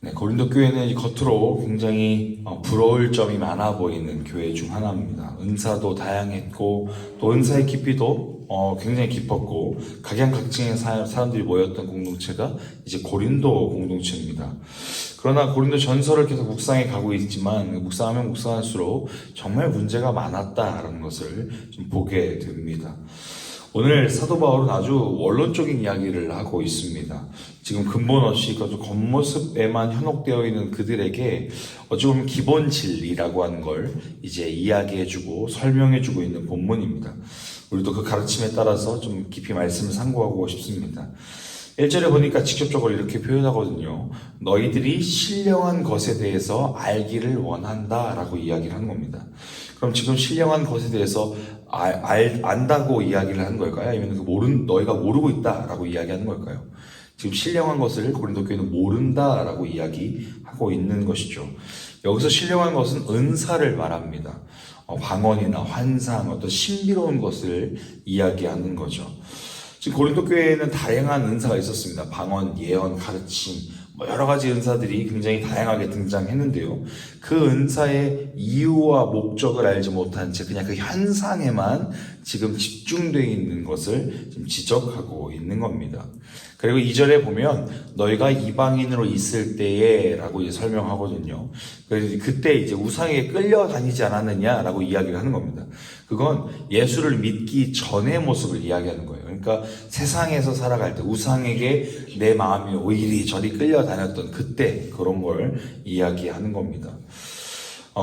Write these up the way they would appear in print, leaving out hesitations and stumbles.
네, 고린도 교회는 겉으로 굉장히 부러울 점이 많아 보이는 교회 중 하나입니다. 은사도 다양했고 또 은사의 깊이도 굉장히 깊었고 각양각층의 사람들이 모였던 공동체가 이제 고린도 공동체입니다. 그러나 고린도 전서를 계속 묵상해 가고 있지만 묵상하면 묵상할수록 정말 문제가 많았다라는 것을 좀 보게 됩니다. 오늘 사도 바울은 아주 원론적인 이야기를 하고 있습니다. 지금 근본 없이 겉모습에만 현혹되어 있는 그들에게 어찌 보면 기본 진리라고 하는 걸 이제 이야기해주고 설명해주고 있는 본문입니다. 우리도 그 가르침에 따라서 좀 깊이 말씀을 상고하고 싶습니다. 1절에 보니까 직접적으로 이렇게 표현하거든요. 너희들이 신령한 것에 대해서 알기를 원한다 라고 이야기를 하는 겁니다. 그럼 지금 신령한 것에 대해서 안다고 이야기를 하는 걸까요? 아니면 너희가 모르고 있다라고 이야기하는 걸까요? 지금 신령한 것을 고린도 교회는 모른다라고 이야기하고 있는 것이죠. 여기서 신령한 것은 은사를 말합니다. 방언이나 환상, 어떤 신비로운 것을 이야기하는 거죠. 지금 고린도 교회에는 다양한 은사가 있었습니다. 방언, 예언, 가르침, 여러 가지 은사들이 굉장히 다양하게 등장했는데요. 그 은사의 이유와 목적을 알지 못한 채 그냥 그 현상에만 지금 집중되어 있는 것을 지금 지적하고 있는 겁니다. 그리고 2절에 보면 너희가 이방인으로 있을 때에 라고 이제 설명하거든요. 그때 이제 우상에게 끌려다니지 않았느냐라고 이야기를 하는 겁니다. 그건 예수를 믿기 전의 모습을 이야기하는 거예요. 그러니까 세상에서 살아갈 때 우상에게 내 마음이 이리저리 끌려다녔던 그때 그런 걸 이야기하는 겁니다.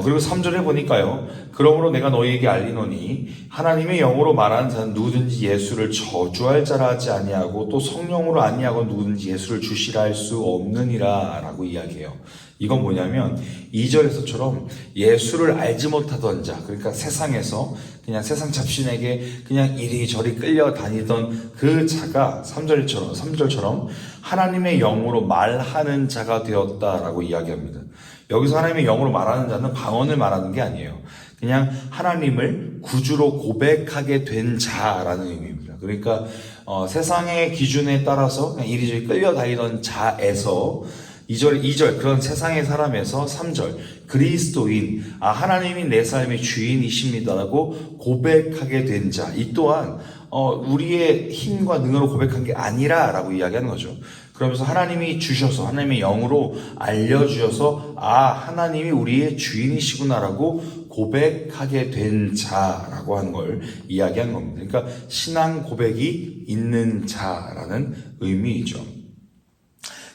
그리고 3절에 보니까요. 그러므로 내가 너희에게 알리노니 하나님의 영으로 말하는 자는 누구든지 예수를 저주할 자라 하지 아니하고 또 성령으로 아니하고 누구든지 예수를 주시라 할 수 없느니라 라고 이야기해요. 이건 뭐냐면 2절에서처럼 예수를 알지 못하던 자, 그러니까 세상에서 그냥 세상 잡신에게 그냥 이리저리 끌려다니던 그 자가 3절처럼 하나님의 영으로 말하는 자가 되었다라고 이야기합니다. 여기서 하나님의 영으로 말하는 자는 방언을 말하는 게 아니에요. 그냥 하나님을 구주로 고백하게 된 자라는 의미입니다. 그러니까 세상의 기준에 따라서 그냥 이리저리 끌려다니던 자에서 2절 그런 세상의 사람에서 3절 그리스도인 하나님이 내 삶의 주인이십니다라고 고백하게 된 자, 이 또한 우리의 힘과 능력으로 고백한 게 아니라라고 이야기하는 거죠. 그러면서 하나님이 주셔서 하나님의 영으로 알려주셔서 하나님이 우리의 주인이시구나라고 고백하게 된 자라고 하는 걸 이야기하는 겁니다. 그러니까 신앙 고백이 있는 자라는 의미이죠.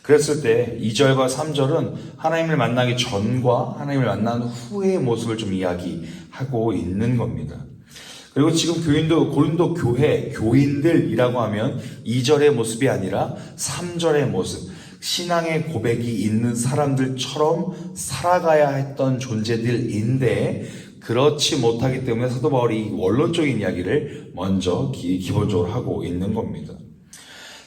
그랬을 때 2절과 3절은 하나님을 만나기 전과 하나님을 만난 후의 모습을 좀 이야기하고 있는 겁니다. 그리고 지금 고린도 교인들이라고 하면 2절의 모습이 아니라 3절의 모습, 신앙의 고백이 있는 사람들처럼 살아가야 했던 존재들인데 그렇지 못하기 때문에 사도 바울이 원론적인 이야기를 먼저 기본적으로 하고 있는 겁니다.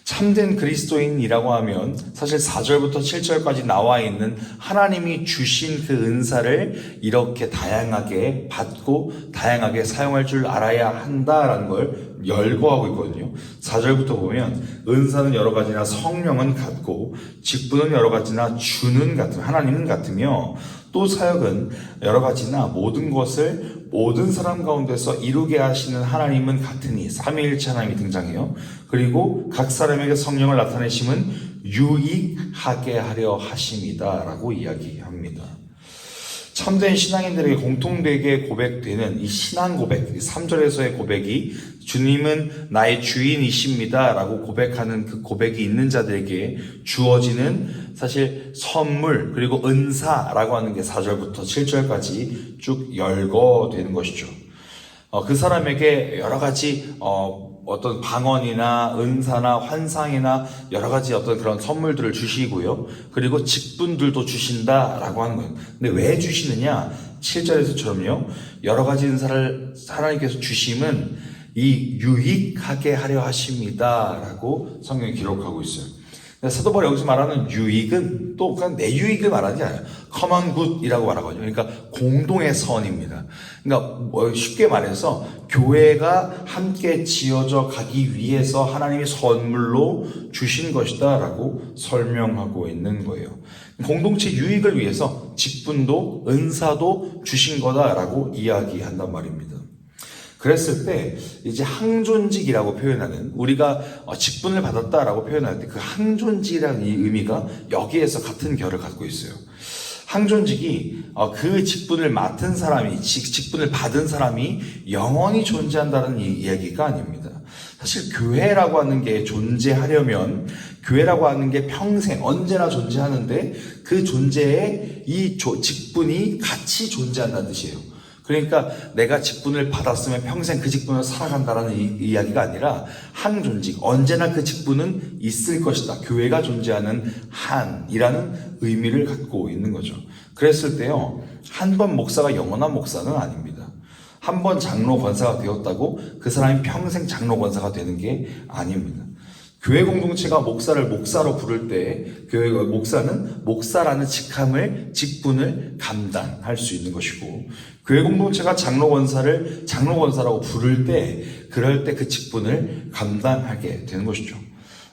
참된 그리스도인이라고 하면 사실 4절부터 7절까지 나와 있는 하나님이 주신 그 은사를 이렇게 다양하게 받고 다양하게 사용할 줄 알아야 한다라는 걸 열거하고 있거든요. 4절부터 보면 은사는 여러 가지나 성령은 같고 직분은 여러 가지나 주는 같으며 하나님은 같으며 또 사역은 여러 가지나 모든 것을 모든 사람 가운데서 이루게 하시는 하나님은 같으니 삼위일체 하나님이 등장해요. 그리고 각 사람에게 성령을 나타내심은 유익하게 하려 하심이다 라고 이야기합니다. 참된 신앙인들에게 공통되게 고백되는 이 신앙 고백, 3절에서의 고백이 주님은 나의 주인이십니다 라고 고백하는 그 고백이 있는 자들에게 주어지는 사실 선물 그리고 은사라고 하는 게 4절부터 7절까지 쭉 열거되는 것이죠. 그 사람에게 여러 가지 어떤 방언이나 은사나 환상이나 여러 가지 어떤 그런 선물들을 주시고요. 그리고 직분들도 주신다라고 하는 거예요. 근데 왜 주시느냐? 7절에서처럼요. 여러 가지 은사를 하나님께서 주심은 이 유익하게 하려 하십니다라고 성경이 기록하고 있어요. 사도 바울이 여기서 말하는 유익은 또 그냥 내 유익을 말하는 게 아니라 common good이라고 말하거든요. 그러니까 공동의 선입니다. 그러니까 쉽게 말해서 교회가 함께 지어져 가기 위해서 하나님이 선물로 주신 것이다 라고 설명하고 있는 거예요. 공동체 유익을 위해서 직분도 은사도 주신 거다라고 이야기한단 말입니다. 그랬을 때 이제 항존직이라고 표현하는, 우리가 직분을 받았다라고 표현할 때 그 항존직이라는 이 의미가 여기에서 같은 결을 갖고 있어요. 항존직이 그 직분을 맡은 사람이, 직분을 받은 사람이 영원히 존재한다는 이야기가 아닙니다. 사실 교회라고 하는 게 존재하려면, 교회라고 하는 게 평생 언제나 존재하는데 그 존재에 이 직분이 같이 존재한다는 뜻이에요. 그러니까 내가 직분을 받았으면 평생 그 직분을 살아간다는 이야기가 아니라 항존직, 언제나 그 직분은 있을 것이다. 교회가 존재하는 한이라는 의미를 갖고 있는 거죠. 그랬을 때요, 한 번 목사가 영원한 목사는 아닙니다. 한 번 장로 권사가 되었다고 그 사람이 평생 장로 권사가 되는 게 아닙니다. 교회 공동체가 목사를 목사로 부를 때 교회 목사는 목사라는 직분을 감당할 수 있는 것이고, 교회 공동체가 장로 권사를 장로 권사라고 부를 때 그럴 때 그 직분을 감당하게 되는 것이죠.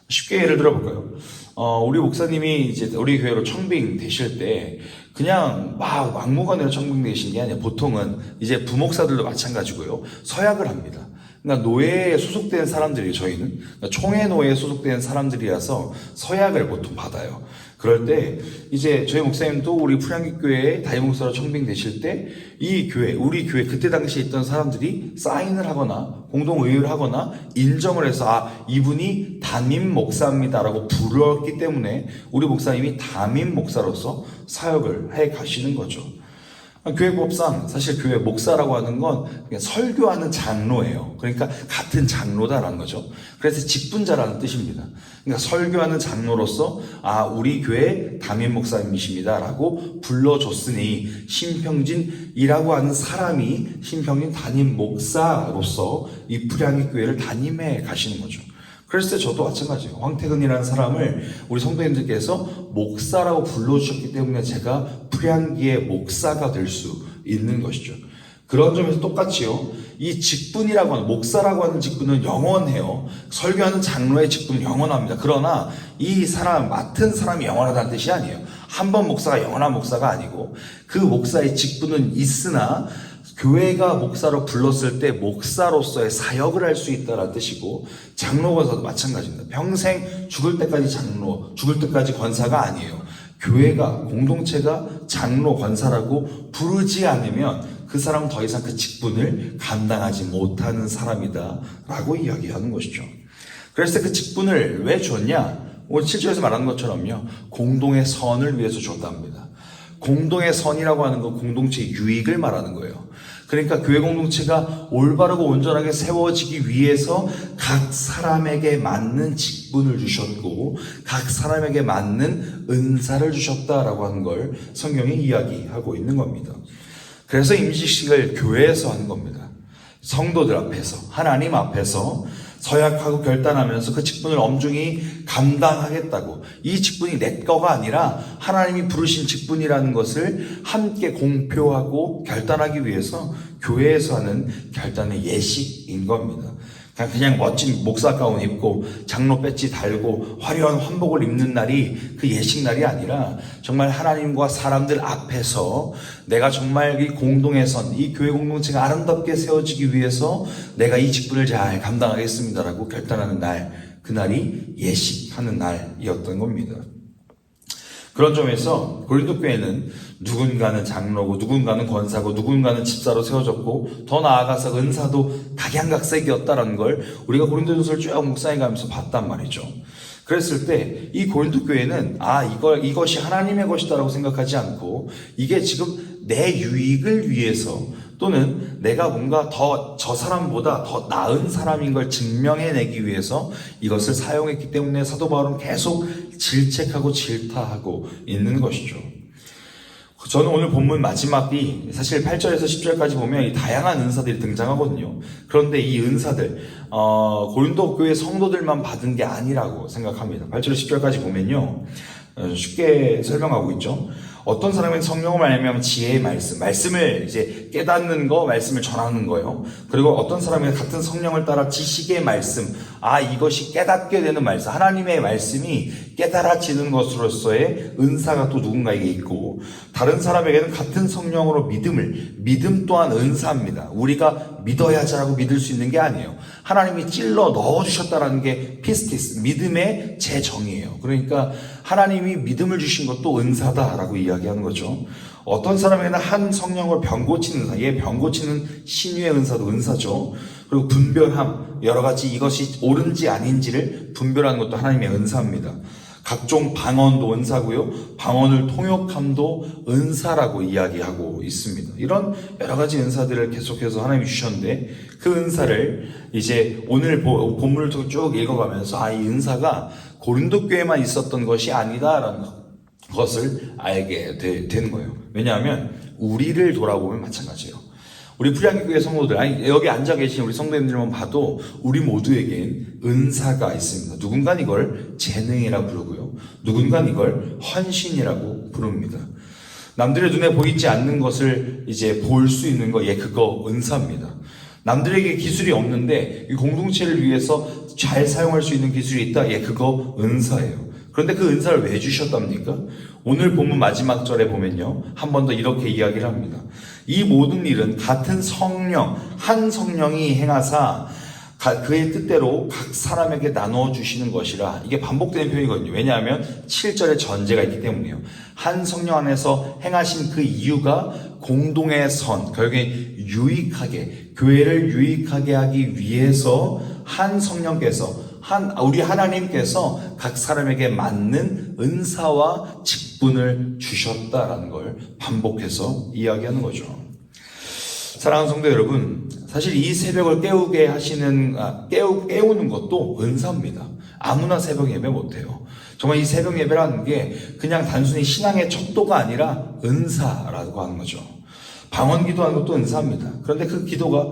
쉽게 예를 들어 볼까요? 우리 목사님이 이제 우리 교회로 청빙 되실 때 그냥 막 막무가내로 청빙 되신 게 아니라 보통은 이제 부목사들도 마찬가지고요, 서약을 합니다. 그러니까 노예에 소속된 사람들이, 저희는 그러니까 총회 노예에 소속된 사람들이라서 서약을 보통 받아요. 그럴 때 이제 저희 목사님도 우리 풀향기교회에 담임 목사로 청빙되실 때 이 교회, 우리 교회 그때 당시에 있던 사람들이 사인을 하거나 공동의의를 하거나 인정을 해서 이분이 담임 목사입니다라고 불렀기 때문에 우리 목사님이 담임 목사로서 사역을 해 가시는 거죠. 교회법상 사실 교회 목사라고 하는 건 그냥 설교하는 장로예요. 그러니까 같은 장로다라는 거죠. 그래서 직분자라는 뜻입니다. 그러니까 설교하는 장로로서 우리 교회 담임 목사님이십니다라고 불러줬으니 신평진이라고 하는 사람이 신평진 담임 목사로서 이 풀향기 교회를 담임해 가시는 거죠. 그랬을 때 저도 마찬가지예요. 황태근이라는 사람을 우리 성도님들께서 목사라고 불러주셨기 때문에 제가 풀향기의 목사가 될 수 있는 것이죠. 그런 점에서 똑같이요, 이 직분이라고 하는, 목사라고 하는 직분은 영원해요. 설교하는 장로의 직분은 영원합니다. 그러나 이 사람, 맡은 사람이 영원하다는 뜻이 아니에요. 한 번 목사가 영원한 목사가 아니고 그 목사의 직분은 있으나 교회가 목사로 불렀을 때 목사로서의 사역을 할 수 있다는 뜻이고, 장로 권사도 마찬가지입니다. 평생 죽을 때까지 장로, 죽을 때까지 권사가 아니에요. 교회가, 공동체가 장로 권사라고 부르지 않으면 그 사람은 더 이상 그 직분을 감당하지 못하는 사람이다 라고 이야기하는 것이죠. 그래서 그 직분을 왜 줬냐? 오늘 7절에서 말하는 것처럼요, 공동의 선을 위해서 줬답니다. 공동의 선이라고 하는 건 공동체의 유익을 말하는 거예요. 그러니까 교회 공동체가 올바르고 온전하게 세워지기 위해서 각 사람에게 맞는 직분을 주셨고 각 사람에게 맞는 은사를 주셨다라고 하는 걸 성경이 이야기하고 있는 겁니다. 그래서 임직식을 교회에서 하는 겁니다. 성도들 앞에서, 하나님 앞에서 서약하고 결단하면서 그 직분을 엄중히 감당하겠다고, 이 직분이 내 거가 아니라 하나님이 부르신 직분이라는 것을 함께 공표하고 결단하기 위해서 교회에서 하는 결단의 예식인 겁니다. 그냥 멋진 목사 가운 입고 장로 배지 달고 화려한 환복을 입는 날이 그 예식 날이 아니라 정말 하나님과 사람들 앞에서 내가 정말 이 공동의 선, 이 교회 공동체가 아름답게 세워지기 위해서 내가 이 직분을 잘 감당하겠습니다라고 결단하는 날, 그날이 예식하는 날이었던 겁니다. 그런 점에서 고린도 교회는 누군가는 장로고 누군가는 권사고 누군가는 집사로 세워졌고 더 나아가서 은사도 각양각색이었다라는 걸 우리가 고린도전서를 쭉 묵상해 가면서 봤단 말이죠. 그랬을 때 이 고린도 교회는 이것이 하나님의 것이다라고 생각하지 않고 이게 지금 내 유익을 위해서 또는 내가 뭔가 저 사람보다 더 나은 사람인 걸 증명해내기 위해서 이것을 사용했기 때문에 사도 바울은 계속 질책하고 질타하고 있는 것이죠. 저는 오늘 본문 마지막이 사실 8절에서 10절까지 보면 이 다양한 은사들이 등장하거든요. 그런데 이 은사들 고린도 교회 성도들만 받은 게 아니라고 생각합니다. 8절에서 10절까지 보면요, 쉽게 설명하고 있죠. 어떤 사람은 성령을 말하면 지혜의 말씀을 이제 깨닫는 거, 말씀을 전하는 거예요. 그리고 어떤 사람은 같은 성령을 따라 지식의 말씀, 이것이 깨닫게 되는 말씀, 하나님의 말씀이 깨달아지는 것으로서의 은사가 또 누군가에게 있고, 다른 사람에게는 같은 성령으로 믿음 또한 은사입니다. 우리가 믿어야지라고 믿을 수 있는 게 아니에요. 하나님이 찔러 넣어주셨다라는 게 피스티스, 믿음의 재정이에요. 그러니까 하나님이 믿음을 주신 것도 은사다라고 이야기하는 거죠. 어떤 사람에게는 한 성령을 병 고치는 은사, 병 고치는 신유의 은사도 은사죠. 그리고 분별함, 여러 가지 이것이 옳은지 아닌지를 분별하는 것도 하나님의 은사입니다. 각종 방언도 은사고요, 방언을 통역함도 은사라고 이야기하고 있습니다. 이런 여러 가지 은사들을 계속해서 하나님이 주셨는데, 그 은사를 이제 오늘 본문을 쭉 읽어가면서 이 은사가 고린도 교회만 있었던 것이 아니다라는 것을 알게 되는 거예요. 왜냐하면 우리를 돌아보면 마찬가지예요. 우리 프리한교 교회 성도들, 여기 앉아 계신 우리 성도님들만 봐도 우리 모두에겐 은사가 있습니다. 누군가는 이걸 재능이라 부르고요, 누군가는 이걸 헌신이라고 부릅니다. 남들의 눈에 보이지 않는 것을 이제 볼 수 있는 거, 그거 은사입니다. 남들에게 기술이 없는데 이 공동체를 위해서 잘 사용할 수 있는 기술이 있다, 그거 은사예요. 그런데 그 은사를 왜 주셨답니까? 오늘 본문 마지막 절에 보면요, 한 번 더 이렇게 이야기를 합니다. 이 모든 일은 같은 성령, 한 성령이 행하사 그의 뜻대로 각 사람에게 나누어 주시는 것이라. 이게 반복되는 표현이거든요. 왜냐하면 7절에 전제가 있기 때문이에요. 한 성령 안에서 행하신 그 이유가 공동의 선, 결국엔 유익하게, 교회를 유익하게 하기 위해서 한 성령께서, 우리 하나님께서 각 사람에게 맞는 은사와 직분을 주셨다라는 걸 반복해서 이야기하는 거죠. 사랑하는 성도 여러분, 사실 이 새벽을 깨우게 하시는, 깨우는 것도 은사입니다. 아무나 새벽 예배 못해요. 정말 이 새벽 예배라는 게 그냥 단순히 신앙의 척도가 아니라 은사라고 하는 거죠. 방언 기도하는 것도 은사입니다. 그런데 그 기도가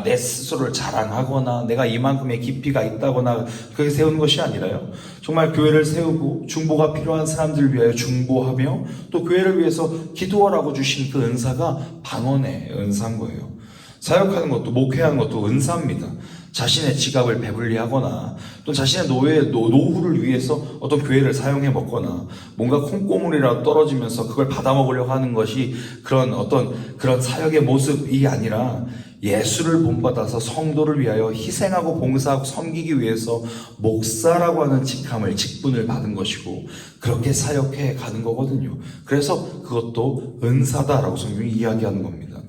내 스스로를 자랑하거나 내가 이만큼의 깊이가 있다거나 그렇게 세우는 것이 아니라요, 정말 교회를 세우고 중보가 필요한 사람들을 위하여 중보하며 또 교회를 위해서 기도하라고 주신 그 은사가 방언의 은사인 거예요. 사역하는 것도, 목회하는 것도 은사입니다. 자신의 지갑을 배불리하거나 또 자신의 노후를 위해서 어떤 교회를 사용해 먹거나 뭔가 콩고물이라도 떨어지면서 그걸 받아먹으려고 하는 것이 그런 사역의 모습이 아니라, 예수를 본받아서 성도를 위하여 희생하고 봉사하고 섬기기 위해서 목사라고 하는 직분을 받은 것이고, 그렇게 사역해 가는 거거든요. 그래서 그것도 은사다라고 성경이 이야기하는 겁니다.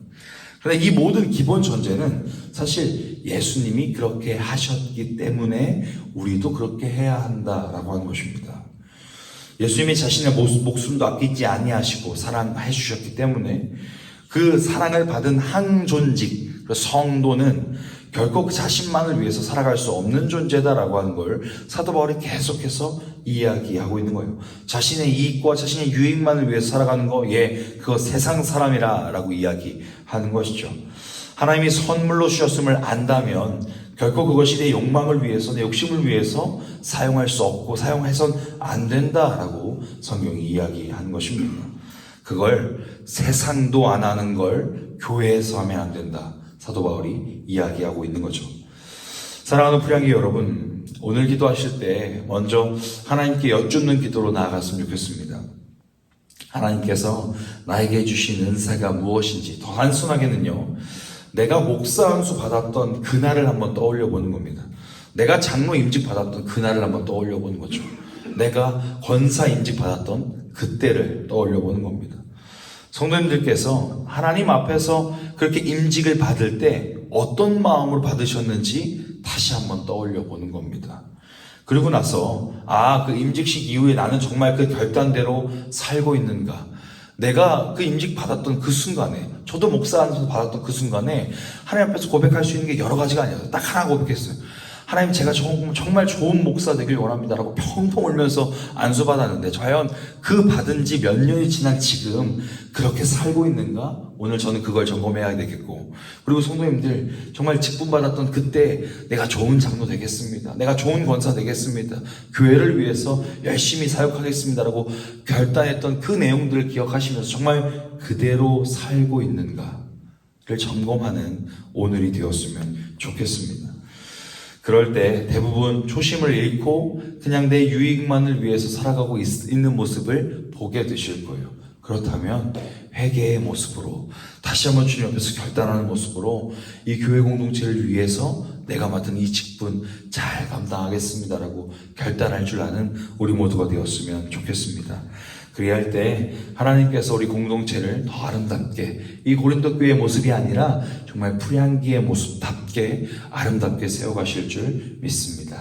그런데 이 모든 기본 전제는 사실 예수님이 그렇게 하셨기 때문에 우리도 그렇게 해야 한다라고 하는 것입니다. 예수님이 자신의 목숨도 아끼지 아니하시고 사랑해 주셨기 때문에 그 사랑을 받은 항존직, 성도는 결코 그 자신만을 위해서 살아갈 수 없는 존재다라고 하는 걸 사도 바울이 계속해서 이야기하고 있는 거예요. 자신의 이익과 자신의 유익만을 위해서 살아가는 거, 그거 세상 사람이라고 이야기하는 것이죠. 하나님이 선물로 주셨음을 안다면 결코 그것이 내 욕망을 위해서, 내 욕심을 위해서 사용할 수 없고 사용해선 안 된다라고 성경이 이야기하는 것입니다. 그걸 세상도 안 하는 걸 교회에서 하면 안 된다, 사도 바울이 이야기하고 있는 거죠. 사랑하는 프리한교 여러분, 오늘 기도하실 때 먼저 하나님께 여쭙는 기도로 나아갔으면 좋겠습니다. 하나님께서 나에게 주신 은사가 무엇인지, 더 단순하게는요, 내가 목사 안수 받았던 그날을 한번 떠올려 보는 겁니다. 내가 장로 임직 받았던 그날을 한번 떠올려 보는 거죠. 내가 권사 임직 받았던 그때를 떠올려 보는 겁니다. 성도님들께서 하나님 앞에서 그렇게 임직을 받을 때 어떤 마음으로 받으셨는지 다시 한번 떠올려 보는 겁니다. 그리고 나서 그 임직식 이후에 나는 정말 그 결단대로 살고 있는가, 내가 그 임직 받았던 그 순간에, 저도 목사 안에서 받았던 그 순간에 하나님 앞에서 고백할 수 있는 게 여러 가지가 아니라 딱 하나 고백했어요. 하나님 제가 정말 좋은 목사 되길 원합니다라고 펑펑 울면서 안수받았는데 과연 그 받은 지 몇 년이 지난 지금 그렇게 살고 있는가? 오늘 저는 그걸 점검해야 되겠고, 그리고 성도님들 정말 직분받았던 그때 내가 좋은 장로 되겠습니다, 내가 좋은 권사 되겠습니다, 교회를 위해서 열심히 사역하겠습니다라고 결단했던 그 내용들을 기억하시면서 정말 그대로 살고 있는가를 점검하는 오늘이 되었으면 좋겠습니다. 그럴 때 대부분 초심을 잃고 그냥 내 유익만을 위해서 살아가고 있는 모습을 보게 되실 거예요. 그렇다면 회개의 모습으로 다시 한번 주님 앞에서 결단하는 모습으로 이 교회 공동체를 위해서 내가 맡은 이 직분 잘 감당하겠습니다라고 결단할 줄 아는 우리 모두가 되었으면 좋겠습니다. 그리할 때 하나님께서 우리 공동체를 더 아름답게, 이 고린도 교회의 모습이 아니라 정말 풀향기의 모습답게 아름답게 세워가실 줄 믿습니다.